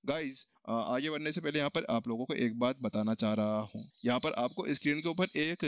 Guys आगे बढ़ने से पहले यहाँ पर आप लोगों को एक बात बताना चाह रहा हूँ। यहाँ पर आपको स्क्रीन के ऊपर एक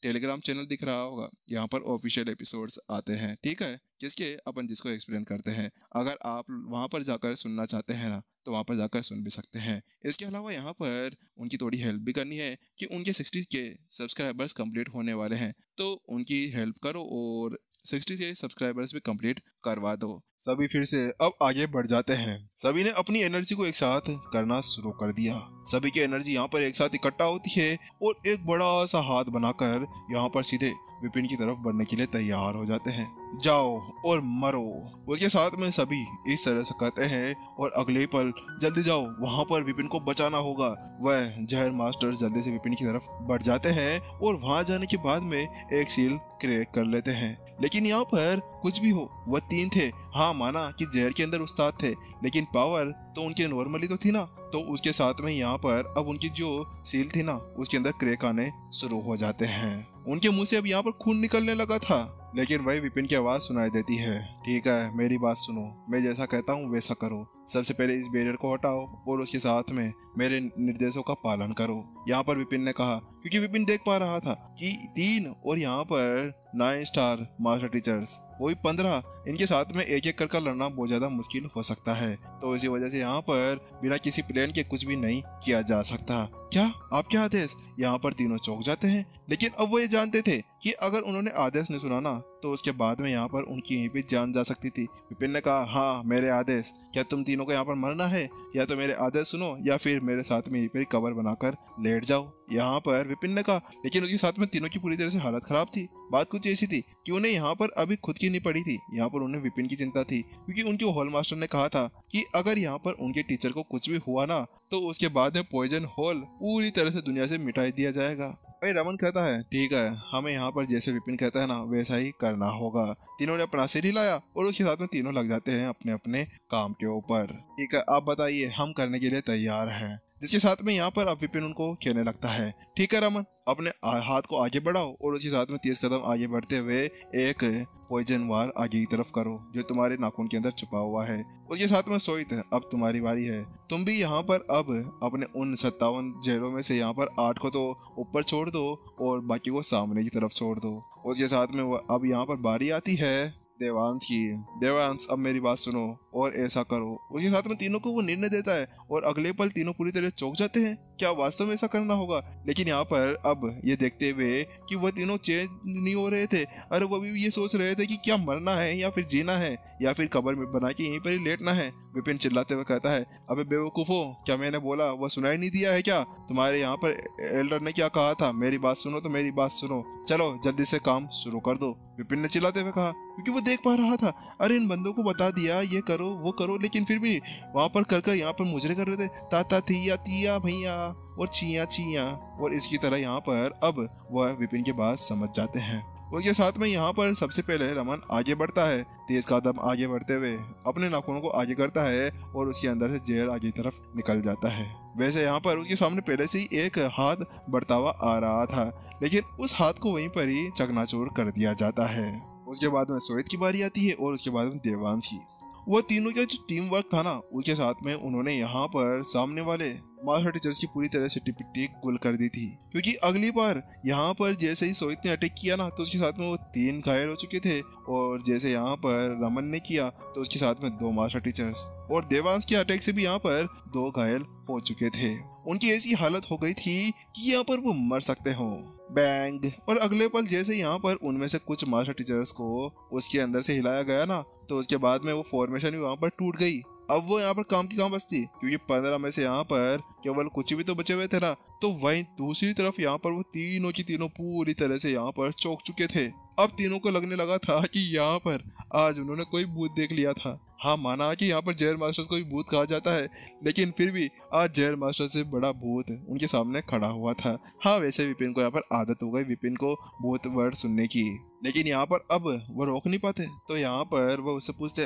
टेलीग्राम चैनल दिख रहा होगा। यहाँ पर ऑफिशियल एपिसोड्स आते हैं, ठीक है, जिसको एक्सप्लेन करते हैं। अगर आप वहाँ पर जाकर सुनना चाहते हैं ना, तो वहाँ पर जाकर सुन भी सकते हैं। इसके अलावा यहाँ पर उनकी थोड़ी हेल्प भी करनी है कि उनके 60 के सब्सक्राइबर्स कंप्लीट होने वाले हैं, तो उनकी हेल्प करो और 60 के सब्सक्राइबर्स भी कंप्लीट करवा दो। सभी फिर से अब आगे बढ़ जाते हैं। सभी ने अपनी एनर्जी को एक साथ करना शुरू कर दिया। सभी की एनर्जी यहाँ पर एक साथ इकट्ठा होती है और एक बड़ा सा हाथ बनाकर यहाँ पर सीधे विपिन की तरफ बढ़ने के लिए तैयार हो जाते हैं। जाओ और मरो। उसके साथ में सभी इस तरह से कहते हैं और अगले पल जल्दी जाओ, वहां पर विपिन को बचाना होगा। वह जहर मास्टर जल्दी से विपिन की तरफ बढ़ जाते हैं और वहां जाने के बाद में एक सील क्रैक कर लेते हैं। लेकिन यहाँ पर कुछ भी हो, वह 3 थे। हाँ, माना कि जहर के अंदर उस्ताद थे, लेकिन पावर तो उनके नॉर्मली तो थी ना। तो उसके साथ में यहाँ पर अब उनकी जो सील थी ना, उसके अंदर क्रैक आने शुरू हो जाते हैं। उनके मुंह से अब यहाँ पर खून निकलने लगा था, लेकिन वही विपिन की आवाज सुनाई देती है। ठीक है, मेरी बात सुनो, मैं जैसा कहता हूँ वैसा करो। सबसे पहले इस बैरियर को हटाओ और उसके साथ में मेरे निर्देशों का पालन करो। यहाँ पर विपिन ने कहा, क्योंकि विपिन देख पा रहा था कि 3 और यहाँ पर 9 स्टार मास्टर टीचर्स, वही 15, इनके साथ में एक एक कर लड़ना बहुत ज्यादा मुश्किल हो सकता है। तो इसी वजह से यहाँ पर बिना किसी प्लान के कुछ भी नहीं किया जा सकता। क्या आपके आदेश? यहाँ पर तीनों चौंक जाते हैं, लेकिन अब वो ये जानते थे कि अगर उन्होंने आदेश नहीं सुना ना, तो उसके बाद में यहाँ पर उनकी यहीं पे जान जा सकती थी। विपिन ने कहा, हाँ मेरे आदेश। क्या तुम तीनों को यहाँ पर मरना है? या तो मेरे आदेश सुनो या फिर मेरे साथ में यहीं पर कवर बनाकर लेट जाओ। यहाँ पर विपिन ने कहा, लेकिन उसके साथ में तीनों की पूरी तरह से हालत खराब थी। बात कुछ ऐसी थी कि उन्हें यहाँ पर अभी खुद की नहीं पड़ी थी, यहाँ पर उन्हें विपिन की चिंता थी, क्योंकि उनके हॉल मास्टर ने कहा था कि अगर यहाँ पर उनके टीचर को कुछ भी हुआ ना, तो उसके बाद में पॉइजन हॉल पूरी तरह से दुनिया से मिटाई दिया जाएगा। भाई रमन कहता है, ठीक है, हमें यहाँ पर जैसे विपिन कहता है ना, वैसा ही करना होगा। तीनों ने अपना सिर हिलाया और उसके साथ में तीनों लग जाते हैं अपने अपने काम के ऊपर। ठीक है, आप बताइए, हम करने के लिए तैयार हैं। जिसके साथ में यहाँ पर अब विपिन उनको कहने लगता है, ठीक है रमन, अपने हाथ को आगे बढ़ाओ और उसके साथ में 30 कदम आगे बढ़ते हुए एक पॉइजन वार आगे की तरफ करो जो तुम्हारे नाखून के अंदर छुपा हुआ है। उसके साथ में सोइत, अब तुम्हारी बारी है। तुम भी यहाँ पर अब अपने उन 57 जहरों में से यहाँ पर 8 को तो ऊपर छोड़ दो और बाकी को सामने की तरफ छोड़ दो। उसके साथ में अब यहाँ पर बारी आती है देवांश की। देवांश, अब मेरी बात सुनो और ऐसा करो। उसके साथ में तीनों को वो निर्णय देता है और अगले पल तीनों पूरी तरह चौंक जाते हैं। क्या वास्तव में ऐसा करना होगा? लेकिन यहाँ पर अब ये देखते हुए कि वह तीनों चेंज नहीं हो रहे थे, अरे वो भी ये सोच रहे थे कि क्या मरना है या फिर जीना है या फिर कब्र में बना के यहीं पर ही लेटना है। विपिन चिल्लाते हुए कहता है, अबे बेवकूफो, क्या मैंने बोला वो सुनाई नहीं दिया है क्या? तुम्हारे यहाँ पर एल्डर ने क्या कहा था? मेरी बात सुनो तो मेरी बात सुनो, चलो जल्दी से काम शुरू कर दो। विपिन ने चिल्लाते हुए कहा, क्योंकि वो देख पा रहा था, अरे इन बंदों को बता दिया ये करो वो करो, लेकिन फिर भी वहां पर कर यहाँ पर मुजरे कर रहे थे, ताता थिया तिया भैया और चिया चिया। और इसकी तरह यहाँ पर अब वह विपिन के बात समझ जाते हैं। उसके साथ में यहाँ पर सबसे पहले रमन आगे बढ़ता है, तेज कदम आगे बढ़ते हुए अपने नाखूनों को आगे करता है और उसके अंदर से जहर आगे की तरफ निकल जाता है। वैसे यहाँ पर उसके सामने पहले से ही एक हाथ बढ़ता हुआ आ रहा था, लेकिन उस हाथ को वहीं पर ही चकनाचूर कर दिया जाता है। उसके बाद में सोहित की बारी आती है और उसके बाद में देवांश की। वो तीनों का जो टीम वर्क था ना, उसके साथ में उन्होंने यहाँ पर सामने वाले मास्टर टीचर्स की पूरी तरह से टिप्पी गुल कर दी थी, क्योंकि अगली बार यहाँ पर जैसे ही सोहित ने अटैक किया ना, तो उसके साथ में वो 3 घायल हो चुके थे और जैसे यहाँ पर रमन ने किया तो उसके साथ में 2 मास्टर टीचर्स और देवांश के अटैक से भी यहाँ पर 2 घायल हो चुके थे। उनकी ऐसी हालत हो गई थी कि यहाँ पर वो मर सकते हो। बैंग। और अगले पल जैसे यहाँ पर उनमें से कुछ मास्टर टीचर्स को उसके अंदर से हिलाया गया ना, तो उसके बाद में वो फॉर्मेशन भी वहाँ पर टूट गई। अब वो यहाँ पर काम की काम बचती, क्योंकि 15 में से यहाँ पर केवल कुछ भी तो बचे हुए थे ना। तो वहीं दूसरी तरफ यहाँ पर वो तीनों की तीनों पूरी तरह से यहाँ पर चौंक चुके थे। अब तीनों को लगने लगा था कि यहाँ पर आज उन्होंने कोई भूत देख लिया था। हाँ, माना कि यहाँ पर जहर मास्टर को भी भूत कहा जाता है, लेकिन फिर भी आज जहर मास्टर से बड़ा भूत उनके सामने खड़ा हुआ था। हाँ, वैसे विपिन को यहाँ पर आदत हो गई विपिन को भूत वर्ड सुनने की, लेकिन यहाँ पर अब वो रोक नहीं पाते। तो यहाँ पर वो उससे पूछते,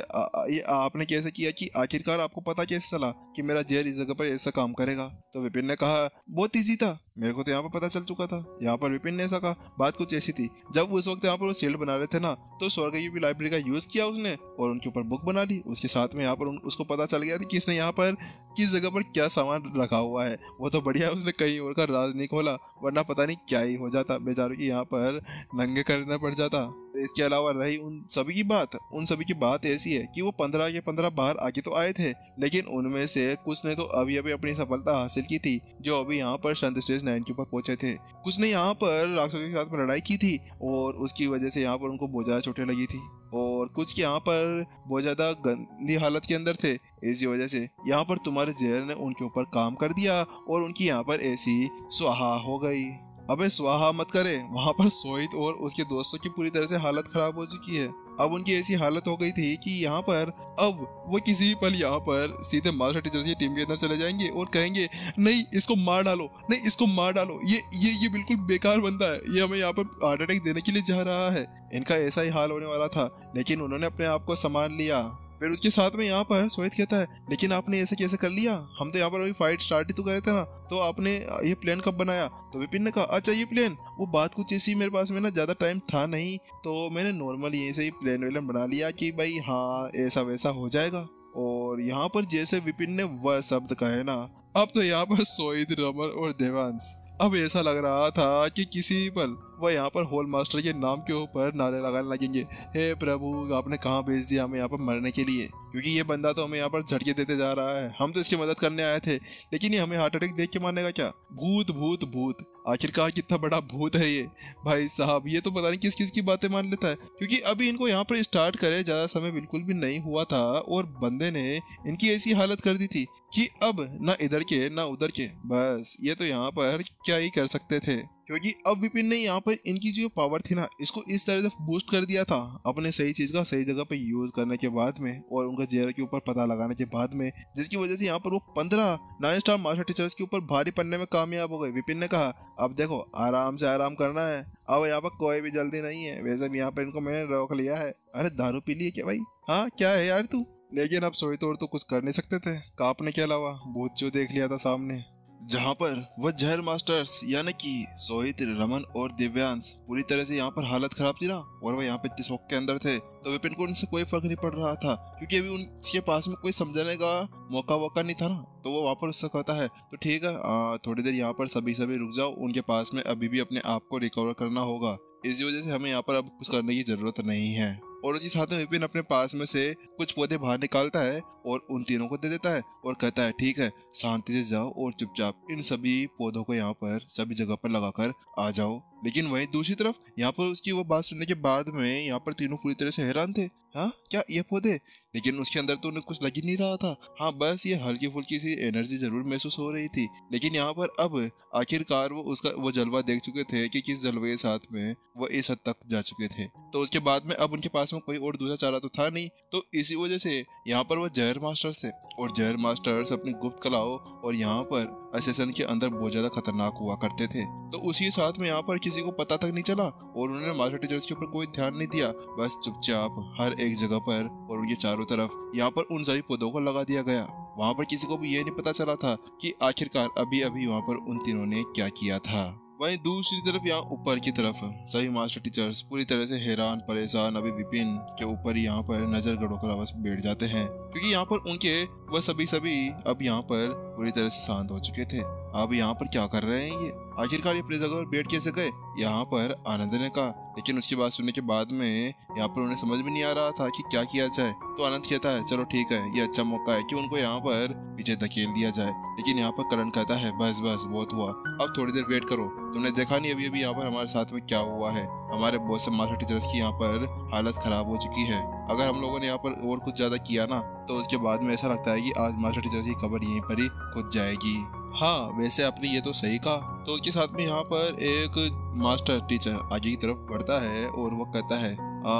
ये आपने कैसे किया, कि आखिरकार आपको पता कैसे चला कि मेरा जहर इस जगह पर ऐसा काम करेगा? तो विपिन ने कहा, बहुत ईजी था, मेरे को तो यहाँ पर पता चल चुका था। यहाँ पर विपिन ने ऐसा कहा। बात कुछ ऐसी थी, जब उस वक्त यहाँ पर वो शील्ड बना रहे थे ना, तो स्वर्गयुपी लाइब्रेरी का यूज किया उसने और उनके ऊपर बुक बना ली। उसके साथ में यहाँ पर उसको पता चल गया था कि इसने यहाँ पर किस जगह पर क्या सामान रखा हुआ है। वो तो बढ़िया उसने कहीं और का राज नहीं खोला, वरना पता नहीं क्या ही हो जाता, बेचारों की यहाँ पर नंगे करना पड़ जाता। इसके अलावा रही उन सभी की बात ऐसी है कि वो 15 के 15 बाहर आगे तो आए थे, लेकिन उनमें से कुछ ने तो अभी अभी अपनी सफलता हासिल की थी, जो अभी यहाँ पर शांति स्टेज 9 के ऊपर पहुंचे थे। कुछ ने यहाँ पर राक्षसों के साथ में लड़ाई की थी और उसकी वजह से यहाँ पर उनको बहुत ज्यादा चोटें लगी थी, और कुछ यहाँ पर बहुत ज्यादा गंदी हालत के अंदर थे। इसी वजह से यहाँ पर तुम्हारे जहर ने उनके ऊपर काम कर दिया और उनकी यहाँ पर ऐसी स्वाहा हो गई। अबे स्वाहा मत करे, वहाँ पर सोहित और उसके दोस्तों की पूरी तरह से हालत खराब हो चुकी है। अब उनकी ऐसी हालत हो गई थी कि यहाँ पर अब वो किसी भी पल यहाँ पर सीधे मास्टर टीचर्स की टीम के अंदर चले जाएंगे और कहेंगे नहीं इसको मार डालो, नहीं इसको मार डालो, ये बिल्कुल बेकार बंदा है, ये हमें यहाँ पर हार्ट अटैक देने के लिए जा रहा है। इनका ऐसा ही हाल होने वाला था, लेकिन उन्होंने अपने आप को संभाल लिया। फिर उसके साथ में यहाँ पर सोहित कहता है, लेकिन आपने ऐसे कैसे कर लिया, हम तो यहाँ पर अभी फाइट स्टार्ट ही तो करे थे ना, तो आपने ये प्लान कब बनाया? तो विपिन ने कहा, अच्छा ये प्लान, वो बात कुछ ऐसी, मेरे पास में ना ज्यादा टाइम था नहीं, तो मैंने नॉर्मल यहीं से ही प्लान बना लिया कि भाई हाँ ऐसा वैसा हो जाएगा। और यहाँ पर जैसे विपिन ने वह शब्द कहे ना, अब तो यहाँ पर सोहित, रमन और देवांश अब ऐसा लग रहा था कि किसी पल वह यहाँ पर होल मास्टर के नाम के ऊपर नारे लगाने लगेंगे, हे प्रभु आपने कहाँ भेज दिया हमें यहाँ पर मरने के लिए, क्योंकि ये बंदा तो हमें यहाँ पर झटके देते जा रहा है, हम तो इसकी मदद करने आए थे, लेकिन ये हमें हार्ट अटैक देख के मारने का क्या? भूत भूत भूत, आखिरकार कितना बड़ा भूत है ये भाई साहब, ये तो पता नहीं किस किस की बातें मान लेता है। क्योंकि अभी इनको यहाँ पर स्टार्ट करे ज्यादा समय बिल्कुल भी नहीं हुआ था और बंदे ने इनकी ऐसी हालत कर दी थी कि अब ना इधर के ना उधर के, बस ये तो यहाँ पर क्या ही कर सकते थे। क्योंकि अब विपिन ने यहाँ पर इनकी जो पावर थी ना, इसको इस तरह से बूस्ट कर दिया था अपने सही चीज का सही जगह पे यूज करने के बाद में और उनका जेर के ऊपर पता लगाने के बाद में, जिसकी वजह से यहाँ पर वो 15 9 स्टार मास्टर टीचर्स के ऊपर भारी पड़ने में कामयाब हो गए। विपिन ने कहा, अब देखो आराम से आराम करना है, अब यहाँ पर कोई भी जल्दी नहीं है, वैसे भी यहाँ पर इनको मैंने रोक लिया है। अरे दारू पी ली है क्या भाई? हाँ क्या है यार तू? लेकिन अब सोई तोड़ तो कुछ कर नहीं सकते थे, कांपने के अलावा भूत जो देख लिया था सामने, जहाँ पर वह जहर मास्टर्स यानी कि सोहित, रमन और दिव्यांश पूरी तरह से यहाँ पर हालत खराब थी ना, और वह यहाँ पे शौक के अंदर थे, तो विपिन को उनसे कोई फर्क नहीं पड़ रहा था, क्योंकि अभी उनके पास में कोई समझाने का मौका नहीं था ना। तो वो वहाँ पर उससे कहता है, तो ठीक है थोड़ी देर यहाँ पर सभी रुक जाओ, उनके पास में अभी भी अपने आप को रिकवर करना होगा, इसी वजह से हमें यहाँ पर अब कुछ करने की जरूरत नहीं है। और उसी साथ में विपिन अपने पास में से कुछ पौधे बाहर निकालता है और उन तीनों को दे देता है और कहता है, ठीक है शांति से जाओ और चुपचाप इन सभी पौधों को यहाँ पर सभी जगह पर लगाकर आ जाओ। लेकिन वहीं दूसरी तरफ यहाँ पर उसकी वो बात सुनने के बाद में यहाँ पर तीनों पूरी तरह से हैरान थे, हाँ क्या ये पौधे? लेकिन उसके अंदर तो उन्हें कुछ लग ही नहीं रहा था, हाँ बस ये हल्की फुल्की सी एनर्जी जरूर महसूस हो रही थी। लेकिन यहाँ पर अब आखिरकार वो जलवा देख चुके थे कि किस जलवे के साथ में वो इस हद तक जा चुके थे, तो उसके बाद में अब उनके पास में कोई और दूसरा चारा तो था नहीं, तो इसी वजह से यहाँ पर वो जहर मास्टर्स थे और जहर मास्टर्स अपनी गुप्त कलाओं और यहाँ पर असेसन के अंदर बहुत ज्यादा खतरनाक हुआ करते थे। तो उसी साथ में यहाँ पर किसी को पता तक नहीं चला और उन्होंने मास्टर टीचर्स के ऊपर कोई ध्यान नहीं दिया, बस चुपचाप हर एक जगह पर और उनके चारों तरफ यहाँ पर उन सभी पौधों को लगा दिया गया। वहाँ पर किसी को भी ये नहीं पता चला था कि आखिरकार अभी अभी वहाँ पर उन तीनों ने क्या किया था। वहीं दूसरी तरफ यहाँ ऊपर की तरफ सभी मास्टर टीचर्स पूरी तरह से हैरान परेशान अभी विपिन के ऊपर यहाँ पर नजर गड़ोकर बस बैठ जाते हैं, क्योंकि यहाँ पर उनके वह सभी अब यहाँ पर पूरी तरह से शांत हो चुके थे। अब यहाँ पर क्या कर रहे हैं ये? आखिरकार ये अपनी जगह पर बैठ कैसे गए? यहाँ पर आनंद ने कहा, लेकिन उसकी बात सुनने के बाद में यहाँ पर उन्हें समझ में नहीं आ रहा था कि क्या किया जाए। तो आनंद कहता है, चलो ठीक है ये अच्छा मौका है कि उनको यहाँ पर पीछे धकेल दिया जाए। लेकिन यहाँ पर करण कहता है, बस बहुत हुआ, अब थोड़ी देर वेट करो, तुमने देखा नहीं अभी यहाँ पर हमारे साथ में क्या हुआ है, हमारे बहुत से मास्टर टीचर्स की यहाँ पर हालत खराब हो चुकी है। अगर हम लोगों ने यहाँ पर और कुछ ज्यादा किया ना, तो उसके बाद में ऐसा लगता है कि आज मास्टर टीचर्स की खबर यहीं पर ही खुद जाएगी। हाँ वैसे आपने ये तो सही कहा। तो उसके साथ में यहाँ पर एक मास्टर टीचर आगे की तरफ बढ़ता है और वो कहता है,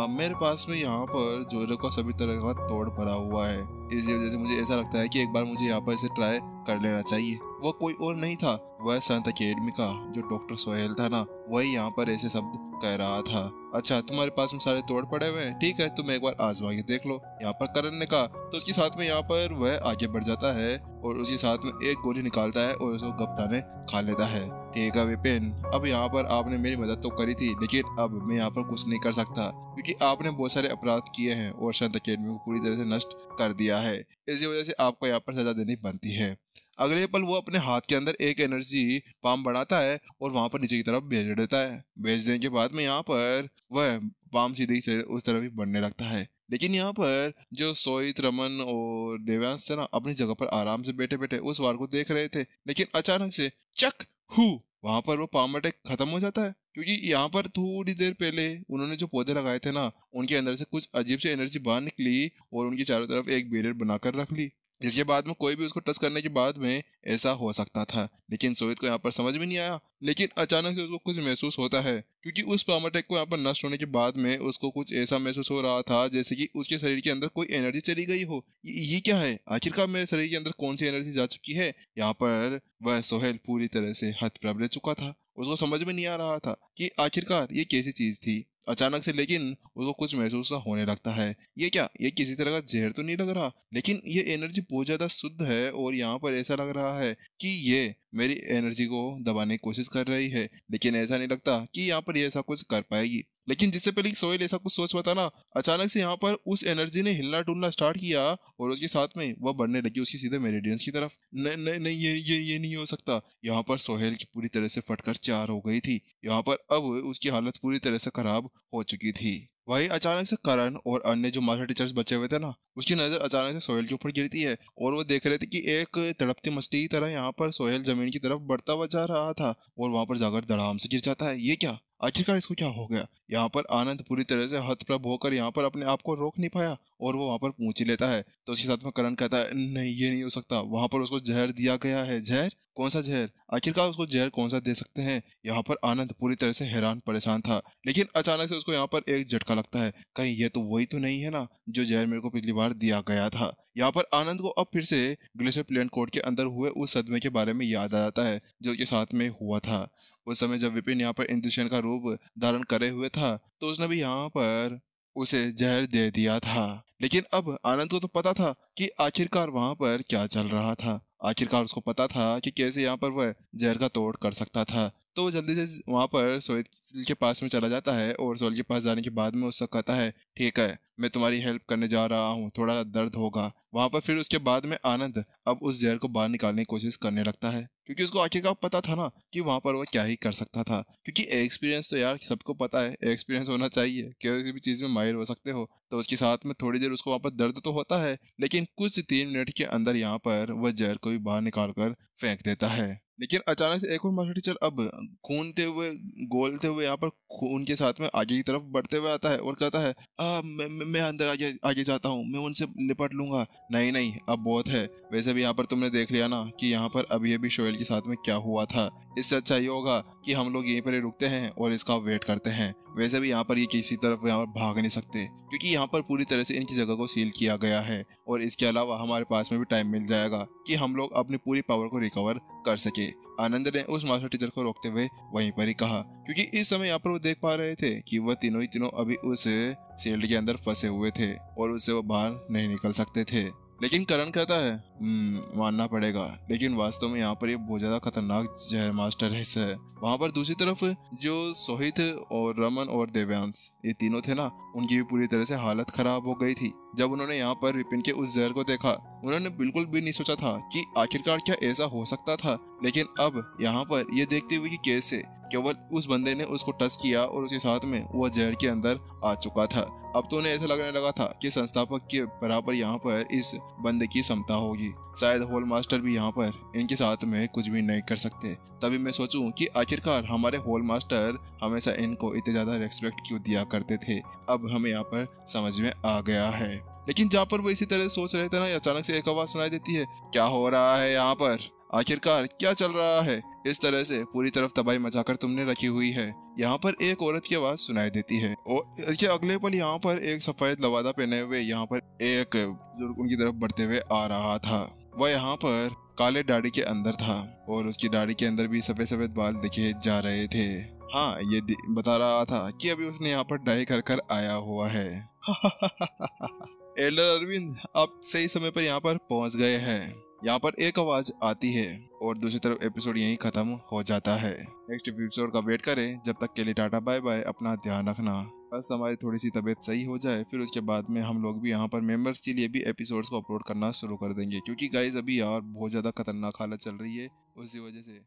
मेरे पास में यहाँ पर जोरे का सभी तरह का तोड़ भरा हुआ है, इस वजह से मुझे ऐसा लगता है कि एक बार मुझे यहाँ पर इसे ट्राई कर लेना चाहिए। वह कोई और नहीं था, वह संत अकेडमी का जो डॉक्टर सोहेल था ना, वही यहाँ पर ऐसे शब्द कह रहा था। अच्छा तुम्हारे पास में सारे तोड़ पड़े हुए हैं, ठीक है तुम एक बार आजमा के देख लो, यहाँ पर करण ने कहा। तो उसके साथ में यहाँ पर वह आगे बढ़ जाता है और उसके साथ में एक गोली निकालता है और उसको गपता ने खा लेता है। ठीक है विपिन, अब यहाँ पर आपने मेरी मदद तो करी थी, लेकिन अब मैं यहाँ पर कुछ नहीं कर सकता क्योंकि आपने बहुत सारे अपराध किए हैं और शांत अकेडमी को पूरी तरह से नष्ट कर दिया है। इसी वजह से आपको यहाँ पर सजा देनी बनती है। अगले पल वो अपने हाथ के अंदर एक एनर्जी पाम बढ़ाता है और वहां पर नीचे की तरफ भेज देता है। भेज देने के बाद में यहाँ पर वह पाम सीधे से उस तरफ ही बढ़ने लगता है। लेकिन यहाँ पर जो सोहित, रमन और देवांश थे ना, अपनी जगह पर आराम से बैठे बैठे उस वार को देख रहे थे। लेकिन अचानक से चक हु वहां पर वो पाम अटैक खत्म हो जाता है, क्योंकि यहाँ पर थोड़ी देर पहले उन्होंने जो पौधे लगाए थे ना, उनके अंदर से कुछ अजीब सी एनर्जी बाहर निकली और उनकी चारों तरफ एक बैरियर बनाकर रख ली, जिसके बाद में कोई भी उसको टच करने के बाद में ऐसा हो सकता था। लेकिन सोहित को यहाँ पर समझ में नहीं आया। लेकिन अचानक से उसको कुछ महसूस होता है, क्योंकि उस पाम अटैक को यहाँ पर नष्ट होने के बाद में उसको कुछ ऐसा महसूस हो रहा था जैसे कि उसके शरीर के अंदर कोई एनर्जी चली गई हो। ये क्या है? आखिरकार मेरे शरीर के अंदर कौन सी एनर्जी जा चुकी है? यहाँ पर वह सोहेल पूरी तरह से हतप्रभ रह चुका था। उसको समझ में नहीं आ रहा था कि आखिरकार ये कैसी चीज थी। अचानक से लेकिन उसको कुछ महसूस होने लगता है। ये क्या? ये किसी तरह का जहर तो नहीं लग रहा, लेकिन ये एनर्जी बहुत ज्यादा शुद्ध है और यहाँ पर ऐसा लग रहा है कि ये मेरी एनर्जी को दबाने की कोशिश कर रही है। लेकिन ऐसा नहीं लगता कि यहाँ पर ये ऐसा कुछ कर पाएगी। लेकिन जिससे पहले सोहेल ऐसा कुछ सोच पाता ना, अचानक से यहाँ पर उस एनर्जी ने हिलना डुलना स्टार्ट किया और उसके साथ में वह बढ़ने लगी उसकी सीधे मेरिडियंस की तरफ। नहीं नहीं नहीं, ये नहीं हो सकता। यहाँ पर सोहेल की पूरी तरह से फटकर चार हो गई थी। यहाँ पर अब उसकी हालत पूरी तरह से खराब हो चुकी थी। वही अचानक से करण और अन्य जो मास्टर टीचर्स बचे हुए थे ना, उसकी नजर अचानक से सोहेल के ऊपर गिरती है और वो देख रहे थे कि एक तड़पती मछली की तरह यहाँ पर सोहेल जमीन की तरफ बढ़ता हुआ जा रहा था और वहां पर जाकर धड़ाम से गिर जाता है। ये क्या? आखिरकार इसको क्या हो गया? यहाँ पर आनंद पूरी तरह से हतप्रभ होकर यहाँ पर अपने आप को रोक नहीं पाया और वो वहां पर पूछ ही लेता है। तो उसके साथ में करण कहता है, नहीं ये नहीं हो सकता, वहां पर उसको जहर दिया गया है। जहर? कौन सा जहर? आखिरकार उसको जहर कौन सा दे सकते हैं? यहाँ पर आनंद पूरी तरह से हैरान परेशान था। लेकिन अचानक से उसको यहाँ पर एक झटका लगता है, कहीं ये तो वही तो नहीं है ना जो जहर मेरे को पिछली बार दिया गया था। यहाँ पर आनंद को अब फिर से ग्लेशियर प्लेन कोड के अंदर हुए उस सदमे के बारे में याद आ जाता है जो उसके साथ में हुआ था। उस समय जब विपिन यहाँ पर इंद्रसेन का रूप धारण करे हुए था, तो उसने भी यहाँ पर उसे जहर दे दिया था। लेकिन अब आनंद को तो पता था कि आखिरकार वहां पर क्या चल रहा था। आखिरकार उसको पता था कि कैसे यहाँ पर वह जहर का तोड़ कर सकता था। तो वो जल्दी से वहां पर सोहेल के पास में चला जाता है और सोहेल के पास जाने के बाद में उससे कहता है, ठीक है मैं तुम्हारी हेल्प करने जा रहा हूँ, थोड़ा दर्द होगा। वहां पर फिर उसके बाद में आनंद अब उस जहर को बाहर निकालने की कोशिश करने लगता है, क्योंकि उसको आखिरकार पता था ना कि वहां पर वो क्या ही कर सकता था। क्योंकि एक्सपीरियंस तो यार सबको पता है, एक्सपीरियंस होना चाहिए, किसी भी चीज में माहिर हो सकते हो। तो उसके साथ में थोड़ी देर उसको वहां पर दर्द तो होता है, लेकिन कुछ 3 मिनट के अंदर यहाँ पर वह जहर को भी बाहर निकाल कर फेंक देता है। लेकिन अचानक से एक और मास्टर टीचर अब खूनते हुए गोलते हुए यहाँ पर खून के साथ में आगे की तरफ बढ़ते हुए आता है और कहता है, मैं अंदर आगे जाता हूँ, मैं उनसे लिपट लूंगा। नहीं नहीं अब बहुत है। वैसे भी यहाँ पर तुमने देख लिया ना कि यहाँ पर अभी अभी सोहेल के साथ में क्या हुआ था। इससे अच्छा ये होगा कि हम लोग यहीं पर रुकते हैं और इसका वेट करते हैं। वैसे भी यहाँ पर ये किसी तरफ यहाँ पर भाग नहीं सकते, क्योंकि यहाँ पर पूरी तरह से इनकी जगह को सील किया गया है और इसके अलावा हमारे पास में भी टाइम मिल जाएगा कि हम लोग अपनी पूरी पावर को रिकवर कर सके। आनंद ने उस मास्टर टीचर को रोकते हुए वहीं पर ही कहा, क्योंकि इस समय यहाँ पर वो देख पा रहे थे कि वह तीनों ही तीनों अभी उस शील्ड के अंदर फंसे हुए थे और उससे वो बाहर नहीं निकल सकते थे। लेकिन करण कहता है, मानना पड़ेगा, लेकिन वास्तव में यहाँ पर ये बहुत ज्यादा खतरनाक जहर मास्टर है। वहां पर दूसरी तरफ जो सोहित और रमन और देवांश ये तीनों थे ना, उनकी भी पूरी तरह से हालत खराब हो गई थी। जब उन्होंने यहाँ पर विपिन के उस जहर को देखा, उन्होंने बिल्कुल भी नहीं सोचा था कि आखिरकार क्या ऐसा हो सकता था। लेकिन अब यहाँ पर ये देखते हुए कि कैसे केवल उस बंदे ने उसको टच किया और उसके साथ में वह जहर के अंदर आ चुका था, अब तो उन्हें ऐसा लगने लगा था कि संस्थापक के बराबर यहाँ पर इस बंदे की क्षमता होगी। शायद होल मास्टर भी यहाँ पर इनके साथ में कुछ भी नहीं कर सकते। तभी मैं सोचूं कि आखिरकार हमारे होल मास्टर हमेशा इनको इतने ज्यादा रेस्पेक्ट क्यों दिया करते थे। अब हमें यहाँ पर समझ में आ गया है। लेकिन जहाँ पर वो इसी तरह सोच रहे थे ना, अचानक से एक आवाज सुनाई देती है, क्या हो रहा है यहाँ पर? आखिरकार क्या चल रहा है? इस तरह से पूरी तरफ तबाही मचाकर तुमने रखी हुई है। यहाँ पर एक औरत की आवाज सुनाई देती है और इसके अगले पल यहाँ पर एक सफेद लवादा पहने हुए यहाँ पर एक बुजुर्ग उनकी तरफ बढ़ते हुए आ रहा था। वह यहाँ पर काले दाढ़ी के अंदर था और उसकी दाढ़ी के अंदर भी सफेद सफेद बाल दिखे जा रहे थे। हाँ, ये बता रहा था कि अभी उसने यहाँ पर डाई कर कर आया हुआ है। एल्डर अरविंद, आप सही समय पर यहाँ पर पहुंच गए हैं। यहाँ पर एक आवाज आती है और दूसरी तरफ एपिसोड यहीं खत्म हो जाता है। नेक्स्ट एपिसोड का वेट करें। जब तक के लिए टाटा बाय बाय, अपना ध्यान रखना। बस हमारी थोड़ी सी तबीयत सही हो जाए, फिर उसके बाद में हम लोग भी यहाँ पर मेंबर्स के लिए भी एपिसोड्स को अपलोड करना शुरू कर देंगे, क्योंकि गाइज अभी यार बहुत ज़्यादा खतरनाक हालत चल रही है उसी वजह से।